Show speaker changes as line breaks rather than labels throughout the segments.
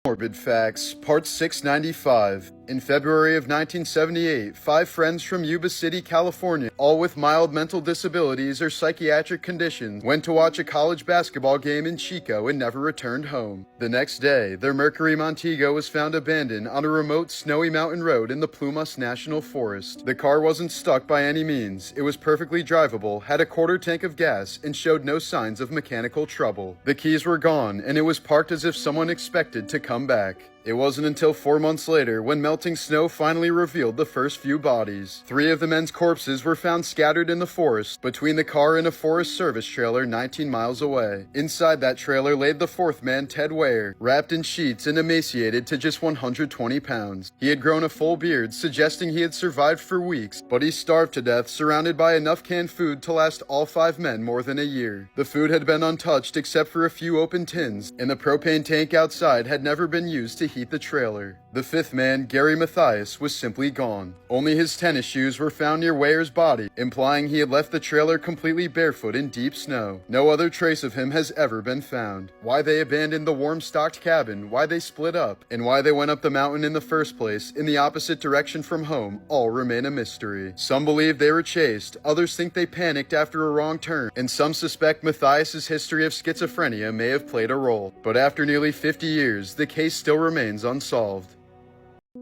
Morbid Facts, Part 695. In February of 1978, 5 friends from Yuba City, California, all with mild mental disabilities or psychiatric conditions, went to watch a college basketball game in Chico and never returned home. The next day, their Mercury Montego was found abandoned on a remote snowy mountain road in the Plumas National Forest. The car wasn't stuck by any means. It was perfectly drivable, had a quarter tank of gas, and showed no signs of mechanical trouble. The keys were gone, and it was parked as if someone expected to come back. It wasn't until 4 months later when melting snow finally revealed the first few bodies. 3 of the men's corpses were found scattered in the forest between the car and a Forest Service trailer 19 miles away. Inside that trailer laid the 4th man, Ted Ware, wrapped in sheets and emaciated to just 120 pounds. He had grown a full beard, suggesting he had survived for weeks, but he starved to death, surrounded by enough canned food to last all 5 men more than a year. The food had been untouched except for a few open tins, and the propane tank outside had never been used to heat the trailer. The 5th man, Gary Mathias, was simply gone. Only his tennis shoes were found near Ware's body, implying he had left the trailer completely barefoot in deep snow. No other trace of him has ever been found. Why they abandoned the warm-stocked cabin, why they split up, and why they went up the mountain in the first place in the opposite direction from home all remain a mystery. Some believe they were chased, others think they panicked after a wrong turn, and some suspect Mathias's history of schizophrenia may have played a role. But after nearly 50 years, the case still remains unsolved.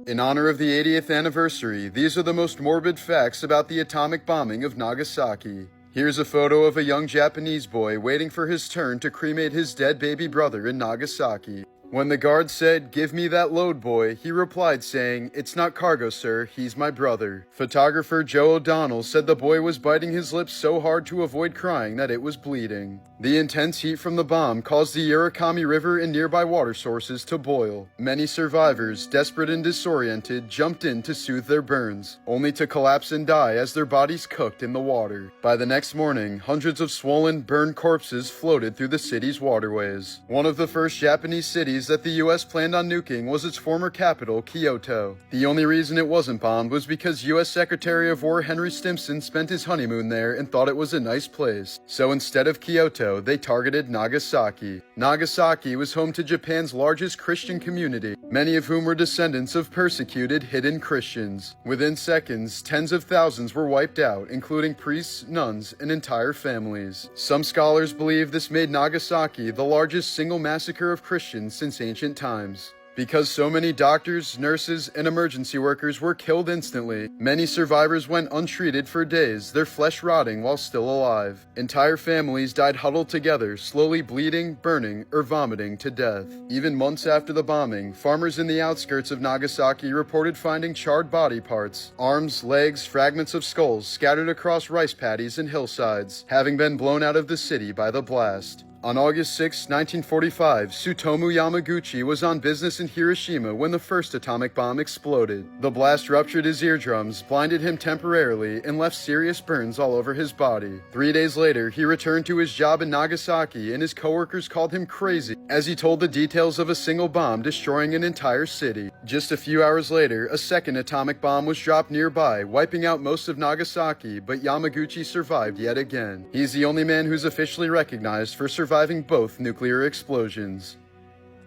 In honor of the 80th anniversary, these are the most morbid facts about the atomic bombing of Nagasaki. Here's a photo of a young Japanese boy waiting for his turn to cremate his dead baby brother in Nagasaki. When the guard said, "Give me that load, boy," he replied saying, "It's not cargo, sir, he's my brother." Photographer Joe O'Donnell said the boy was biting his lips so hard to avoid crying that it was bleeding. The intense heat from the bomb caused the Urakami River and nearby water sources to boil. Many survivors, desperate and disoriented, jumped in to soothe their burns, only to collapse and die as their bodies cooked in the water. By the next morning, hundreds of swollen, burned corpses floated through the city's waterways. One of the first Japanese cities that the US planned on nuking was its former capital, Kyoto. The only reason it wasn't bombed was because US Secretary of War Henry Stimson spent his honeymoon there and thought it was a nice place. So instead of Kyoto, they targeted Nagasaki. Nagasaki was home to Japan's largest Christian community, many of whom were descendants of persecuted, hidden Christians. Within seconds, tens of thousands were wiped out, including priests, nuns, and entire families. Some scholars believe this made Nagasaki the largest single massacre of Christians since ancient times. Because so many doctors, nurses, and emergency workers were killed instantly, many survivors went untreated for days, their flesh rotting while still alive. Entire families died huddled together, slowly bleeding, burning, or vomiting to death. Even months after the bombing, farmers in the outskirts of Nagasaki reported finding charred body parts, arms, legs, fragments of skulls scattered across rice paddies and hillsides, having been blown out of the city by the blast. On August 6, 1945, Tsutomu Yamaguchi was on business in Hiroshima when the first atomic bomb exploded. The blast ruptured his eardrums, blinded him temporarily, and left serious burns all over his body. 3 days later, he returned to his job in Nagasaki, and his coworkers called him crazy as he told the details of a single bomb destroying an entire city. Just a few hours later, a second atomic bomb was dropped nearby, wiping out most of Nagasaki, but Yamaguchi survived yet again. He's the only man who's officially recognized for surviving both nuclear explosions.